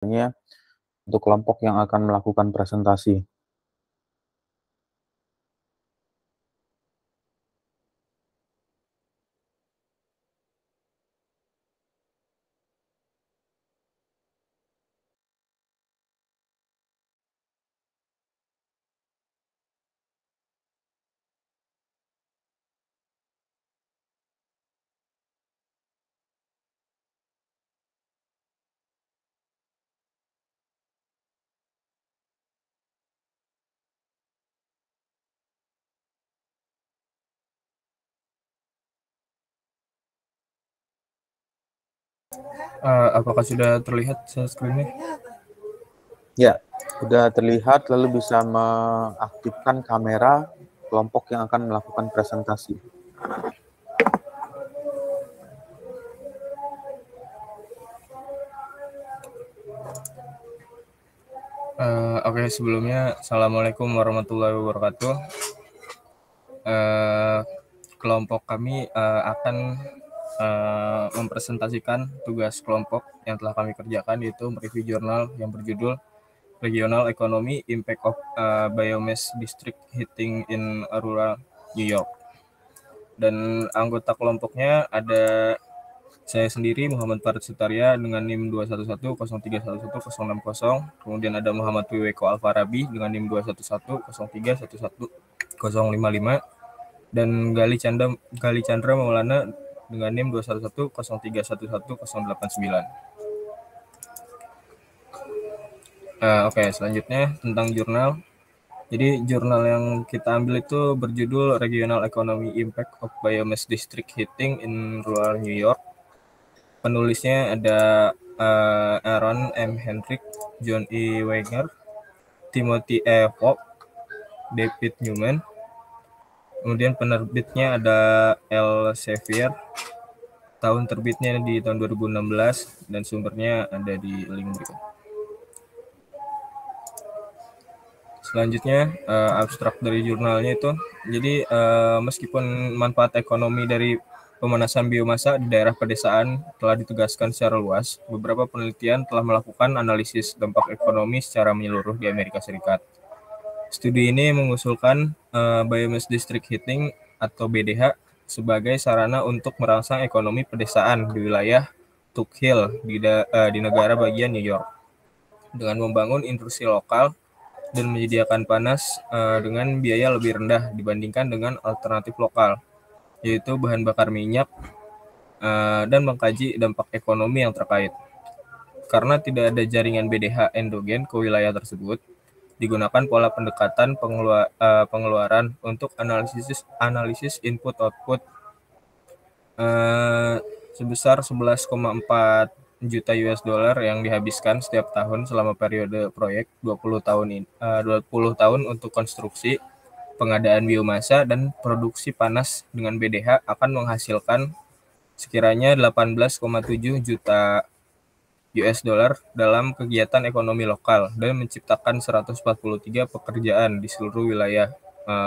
untuk kelompok yang akan melakukan presentasi. Apakah sudah terlihat screen-nya? Ya, sudah terlihat, lalu bisa mengaktifkan kamera kelompok yang akan melakukan presentasi. Oke, sebelumnya Assalamualaikum warahmatullahi wabarakatuh. Kelompok kami akan mempresentasikan tugas kelompok yang telah kami kerjakan, yaitu mereview jurnal yang berjudul Regional Economy Impact of Biomass District Heating in Rural New York. Dan anggota kelompoknya ada saya sendiri, Muhammad Farid Sutaria, dengan NIM 21103111060. Kemudian ada Muhammad Wiweko Alfarabi dengan NIM 21103111055. Dan Gali Chandra Maulana dengan NIM 21103111089. Oke, selanjutnya tentang jurnal. Jadi jurnal yang kita ambil itu berjudul Regional Economy Impact of Biomass District Heating in Rural New York. Penulisnya ada Aaron M. Hendrick, John E. Wagner, Timothy E. Falk, David Newman. Kemudian penerbitnya ada L. Xavier. Tahun terbitnya di tahun 2016 dan sumbernya ada di link berikut. Selanjutnya abstrak dari jurnalnya itu. Jadi meskipun manfaat ekonomi dari pemanasan biomasa di daerah pedesaan telah ditegaskan secara luas, beberapa penelitian telah melakukan analisis dampak ekonomi secara menyeluruh di Amerika Serikat. Studi ini mengusulkan biomass district heating atau BDH sebagai sarana untuk merangsang ekonomi pedesaan di wilayah Tuck Hill di negara bagian New York dengan membangun industri lokal dan menyediakan panas dengan biaya lebih rendah dibandingkan dengan alternatif lokal, yaitu bahan bakar minyak, dan mengkaji dampak ekonomi yang terkait. Karena tidak ada jaringan BDH endogen ke wilayah tersebut, digunakan pola pendekatan pengeluaran untuk analisis input-output sebesar 11,4 juta US dollar yang dihabiskan setiap tahun selama periode proyek 20 tahun untuk konstruksi, pengadaan biomasa, dan produksi panas dengan BDH akan menghasilkan sekiranya 18,7 juta US dollar dalam kegiatan ekonomi lokal dan menciptakan 143 pekerjaan di seluruh wilayah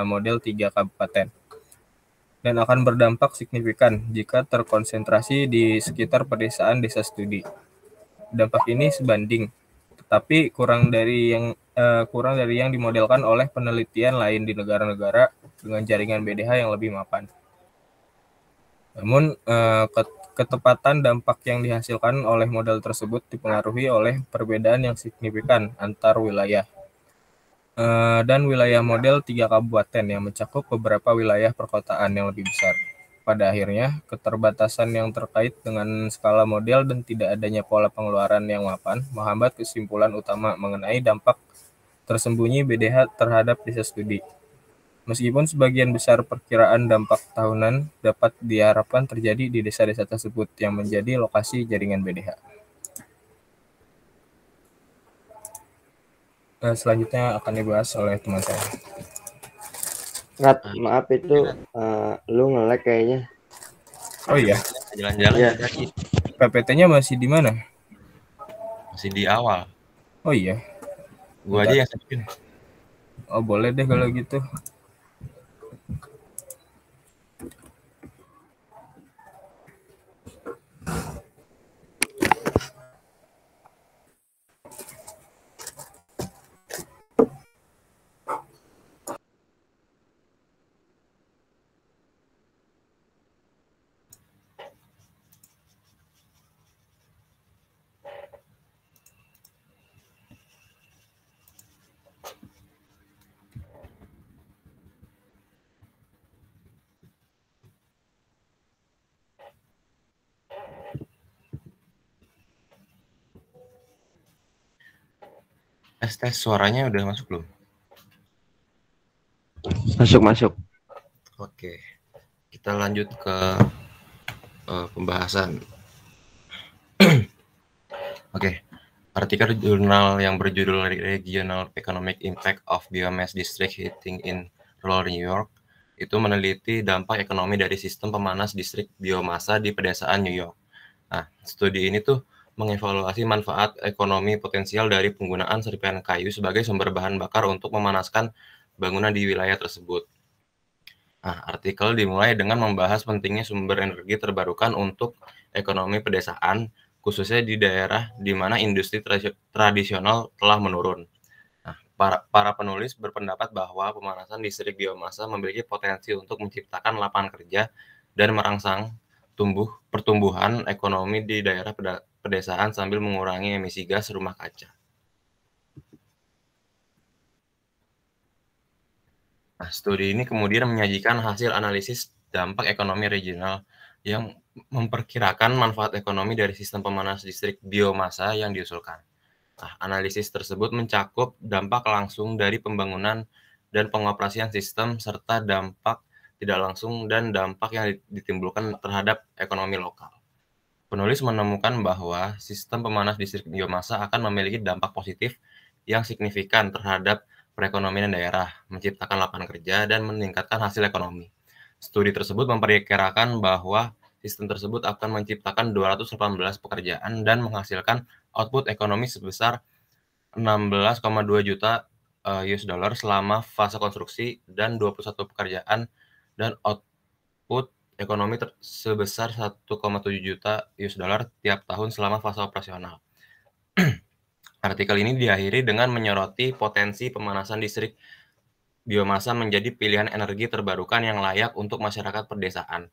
model 3 kabupaten. Dan akan berdampak signifikan jika terkonsentrasi di sekitar pedesaan desa studi. Dampak ini sebanding, tetapi kurang dari yang dimodelkan oleh penelitian lain di negara-negara dengan jaringan BDH yang lebih mapan. Namun, ketepatan dampak yang dihasilkan oleh model tersebut dipengaruhi oleh perbedaan yang signifikan antar wilayah. Dan wilayah model 3 kabupaten yang mencakup beberapa wilayah perkotaan yang lebih besar. Pada akhirnya, keterbatasan yang terkait dengan skala model dan tidak adanya pola pengeluaran yang mapan menghambat kesimpulan utama mengenai dampak tersembunyi BDH terhadap desa studi. Meskipun sebagian besar perkiraan dampak tahunan dapat diharapkan terjadi di desa-desa tersebut yang menjadi lokasi jaringan BDH. Selanjutnya akan dibahas oleh teman saya. Rat, maaf itu lu nge-lag kayaknya. Oh iya, jalan-jalan Iya. lagi. PPT-nya masih di mana? Masih di awal. Oh iya. Gua aja yang siapin. Oh boleh deh kalau gitu. Tes suaranya udah masuk belum? Masuk. Oke, kita lanjut ke pembahasan. Oke, artikel jurnal yang berjudul Regional Economic Impact of Biomass District Heating in Rural New York itu meneliti dampak ekonomi dari sistem pemanas distrik biomasa di pedesaan New York. Nah, studi ini tuh mengevaluasi manfaat ekonomi potensial dari penggunaan serpihan kayu sebagai sumber bahan bakar untuk memanaskan bangunan di wilayah tersebut. Nah, artikel dimulai dengan membahas pentingnya sumber energi terbarukan untuk ekonomi pedesaan, khususnya di daerah di mana industri tradisional telah menurun. Nah, para penulis berpendapat bahwa pemanasan listrik biomasa memiliki potensi untuk menciptakan lapangan kerja dan merangsang pertumbuhan ekonomi di daerah pedesaan sambil mengurangi emisi gas rumah kaca. Nah, studi ini kemudian menyajikan hasil analisis dampak ekonomi regional yang memperkirakan manfaat ekonomi dari sistem pemanas listrik biomasa yang diusulkan. Nah, analisis tersebut mencakup dampak langsung dari pembangunan dan pengoperasian sistem serta dampak tidak langsung dan dampak yang ditimbulkan terhadap ekonomi lokal. Penulis menemukan bahwa sistem pemanas listrik biomasa akan memiliki dampak positif yang signifikan terhadap perekonomian daerah, menciptakan lapangan kerja, dan meningkatkan hasil ekonomi. Studi tersebut memperkirakan bahwa sistem tersebut akan menciptakan 218 pekerjaan dan menghasilkan output ekonomi sebesar 16,2 juta US dollar selama fase konstruksi dan 21 pekerjaan dan output ekonomi sebesar 1,7 juta US dollar tiap tahun selama fase operasional. Artikel ini diakhiri dengan menyoroti potensi pemanasan listrik biomasa menjadi pilihan energi terbarukan yang layak untuk masyarakat pedesaan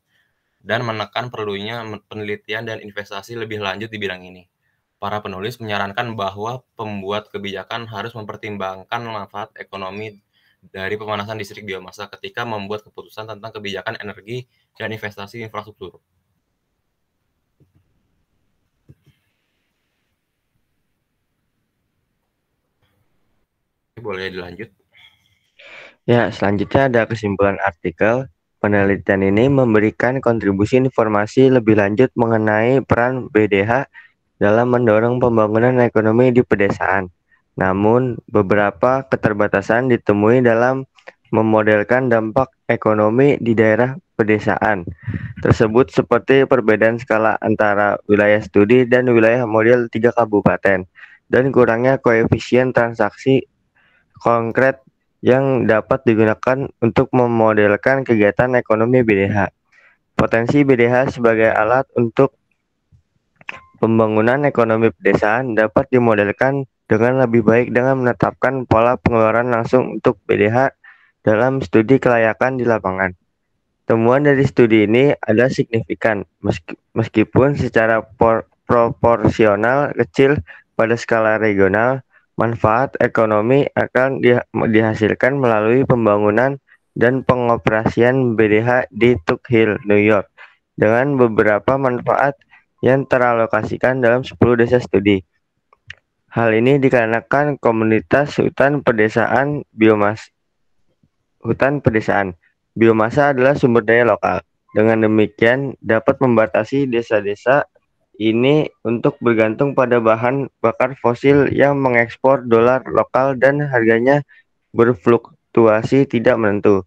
dan menekan perlunya penelitian dan investasi lebih lanjut di bidang ini. Para penulis menyarankan bahwa pembuat kebijakan harus mempertimbangkan manfaat ekonomi dari pemanasan listrik biomasa ketika membuat keputusan tentang kebijakan energi dan investasi infrastruktur. Boleh dilanjut? Ya, selanjutnya ada kesimpulan artikel. Penelitian ini memberikan kontribusi informasi lebih lanjut mengenai peran BDH dalam mendorong pembangunan ekonomi di pedesaan. Namun, beberapa keterbatasan ditemui dalam memodelkan dampak ekonomi di daerah pedesaan tersebut seperti perbedaan skala antara wilayah studi dan wilayah model 3 kabupaten dan kurangnya koefisien transaksi konkret yang dapat digunakan untuk memodelkan kegiatan ekonomi BDH. Potensi BDH sebagai alat untuk pembangunan ekonomi pedesaan dapat dimodelkan dengan lebih baik dengan menetapkan pola pengeluaran langsung untuk BDH dalam studi kelayakan di lapangan. Temuan dari studi ini adalah signifikan, meskipun secara proporsional kecil pada skala regional. Manfaat ekonomi akan dihasilkan melalui pembangunan dan pengoperasian BDH di Tuck Hill, New York, dengan beberapa manfaat yang teralokasikan dalam 10 desa studi. Hal ini dikarenakan komunitas hutan pedesaan biomasa adalah sumber daya lokal. Dengan demikian dapat membatasi desa-desa ini untuk bergantung pada bahan bakar fosil yang mengekspor dolar lokal dan harganya berfluktuasi tidak menentu.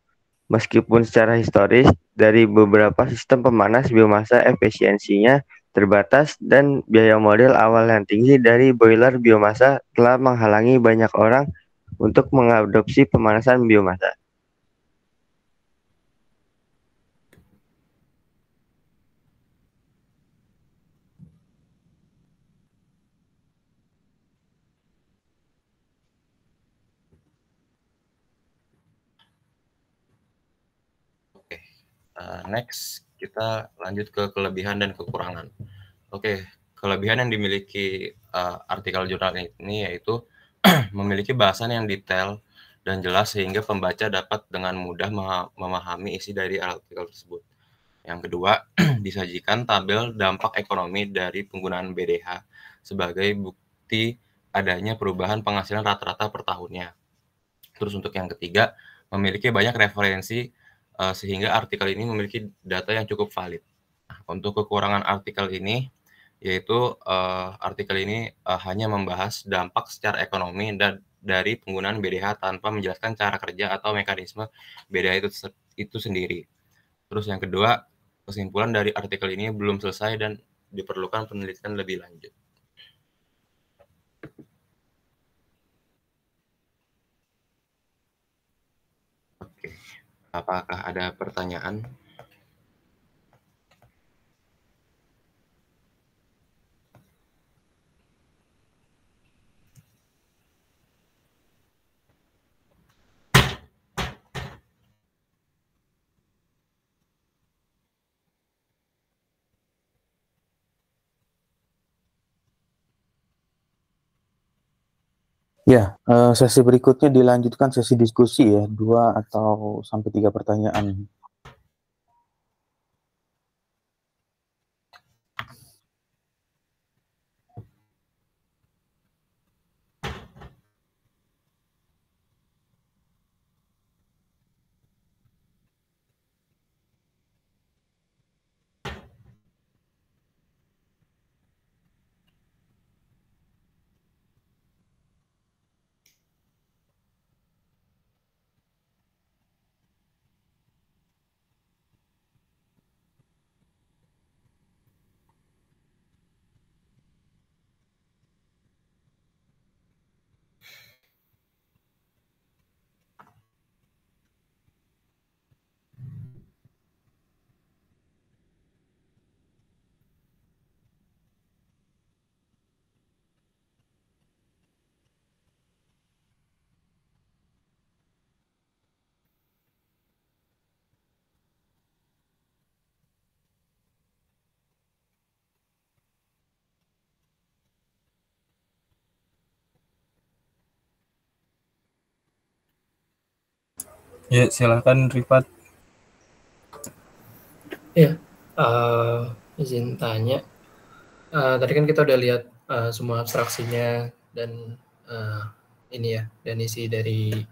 Meskipun secara historis dari beberapa sistem pemanas biomasa efisiensinya terbatas dan biaya model awal yang tinggi dari boiler biomasa telah menghalangi banyak orang untuk mengadopsi pemanasan biomasa. Next, kita lanjut ke kelebihan dan kekurangan. Oke, kelebihan yang dimiliki artikel jurnal ini yaitu memiliki bahasan yang detail dan jelas sehingga pembaca dapat dengan mudah memahami isi dari artikel tersebut. Yang kedua, disajikan tabel dampak ekonomi dari penggunaan BDH sebagai bukti adanya perubahan penghasilan rata-rata per tahunnya. Terus untuk yang ketiga, memiliki banyak referensi sehingga artikel ini memiliki data yang cukup valid. Nah, untuk kekurangan artikel ini, yaitu artikel ini hanya membahas dampak secara ekonomi dan dari penggunaan BDH tanpa menjelaskan cara kerja atau mekanisme BDH itu sendiri. Terus yang kedua, kesimpulan dari artikel ini belum selesai dan diperlukan penelitian lebih lanjut. Oke, apakah ada pertanyaan? Ya, sesi berikutnya dilanjutkan sesi diskusi ya, 2 atau sampai 3 pertanyaan. Ya, silakan Rifat. Ya, izin tanya. Tadi kan kita udah lihat semua abstraksinya dan ini ya, dan isi dari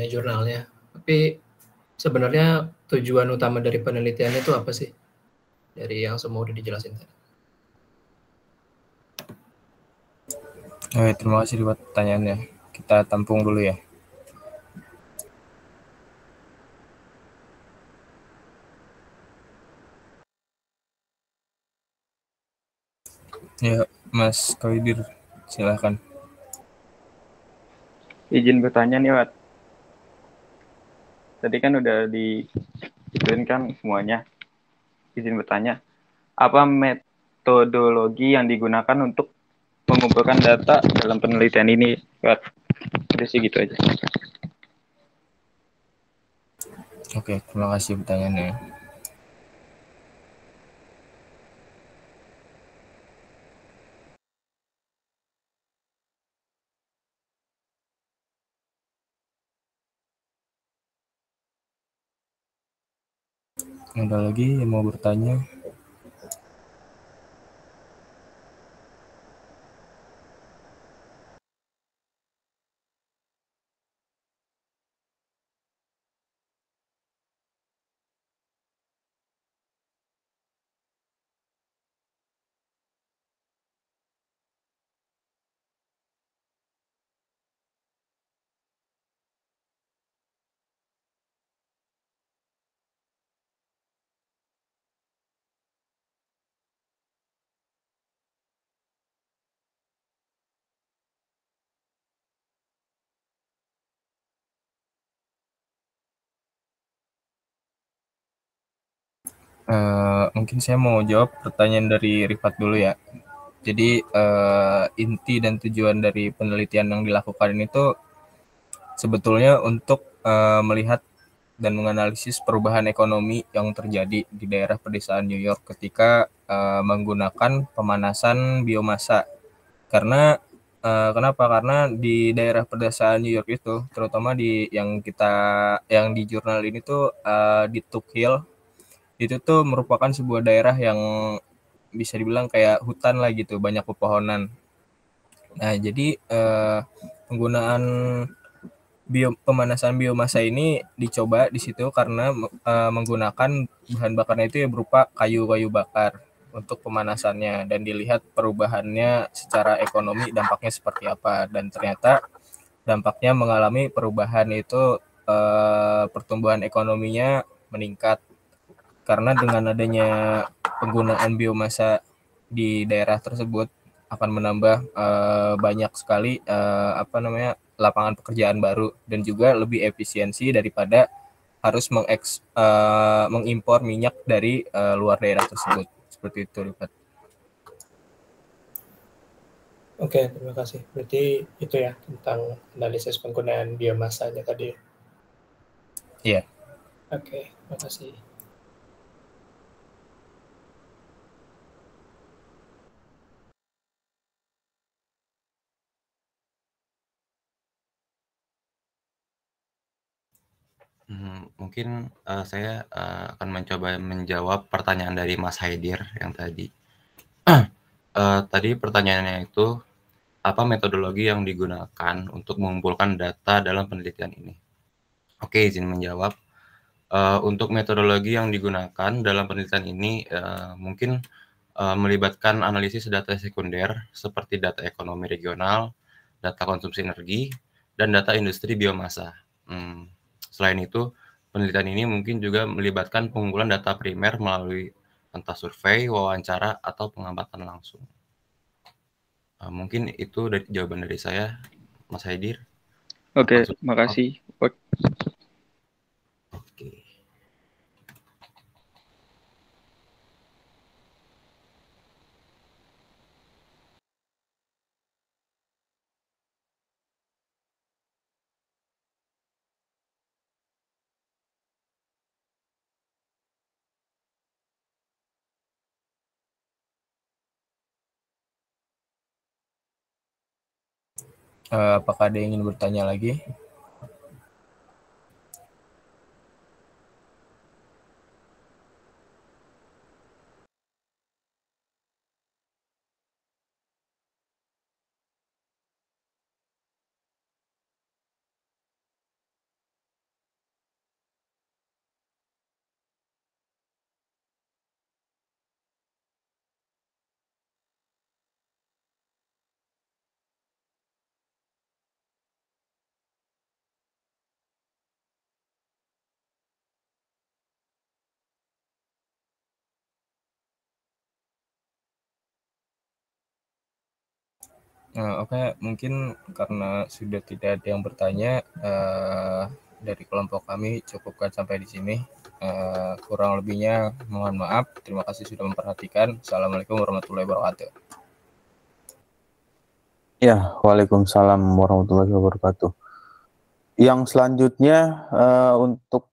jurnalnya. Tapi sebenarnya tujuan utama dari penelitian itu apa sih? Dari yang semua udah dijelasin tadi. Oke, terima kasih buat pertanyaannya. Kita tampung dulu ya. Ya, Mas Koidir, silakan. Izin bertanya nih, Wat. Tadi kan udah dijelaskan semuanya. Izin bertanya, apa metodologi yang digunakan untuk mengumpulkan data dalam penelitian ini, Wat? Udah sih gitu aja. Oke, terima kasih pertanyaannya. Ada lagi yang mau bertanya? Mungkin saya mau jawab pertanyaan dari Rifat dulu ya. Jadi inti dan tujuan dari penelitian yang dilakukan ini tuh sebetulnya untuk melihat dan menganalisis perubahan ekonomi yang terjadi di daerah pedesaan New York ketika menggunakan pemanasan biomasa. Karena kenapa? Karena di daerah pedesaan New York itu, terutama yang di jurnal ini tuh di Tuck Hill, itu tuh merupakan sebuah daerah yang bisa dibilang kayak hutan lah gitu, banyak pepohonan. Nah, jadi penggunaan pemanasan biomasa ini dicoba di situ karena menggunakan bahan bakarnya itu ya berupa kayu-kayu bakar untuk pemanasannya, dan dilihat perubahannya secara ekonomi dampaknya seperti apa, dan ternyata dampaknya mengalami perubahan itu pertumbuhan ekonominya meningkat karena dengan adanya penggunaan biomasa di daerah tersebut akan menambah banyak sekali lapangan pekerjaan baru, dan juga lebih efisiensi daripada harus mengimpor minyak dari luar daerah tersebut. Seperti itu, Rifat. Oke, terima kasih. Berarti itu ya tentang analisis penggunaan biomasanya tadi. Iya. Oke, terima kasih. Mungkin saya akan mencoba menjawab pertanyaan dari Mas Haidir yang tadi. Tadi pertanyaannya itu, apa metodologi yang digunakan untuk mengumpulkan data dalam penelitian ini? Oke, izin menjawab. Untuk metodologi yang digunakan dalam penelitian ini mungkin melibatkan analisis data sekunder seperti data ekonomi regional, data konsumsi energi, dan data industri biomasa. Selain itu, penelitian ini mungkin juga melibatkan pengumpulan data primer melalui entah survei, wawancara, atau pengamatan langsung. Mungkin itu jawaban dari saya, Mas Haidir. Oke, makasih. Oke. Apakah ada yang ingin bertanya lagi? Oke, mungkin karena sudah tidak ada yang bertanya, dari kelompok kami cukupkan sampai di sini. Kurang lebihnya mohon maaf. Terima kasih sudah memperhatikan. Assalamualaikum warahmatullahi wabarakatuh. Ya, waalaikumsalam warahmatullahi wabarakatuh. Yang selanjutnya untuk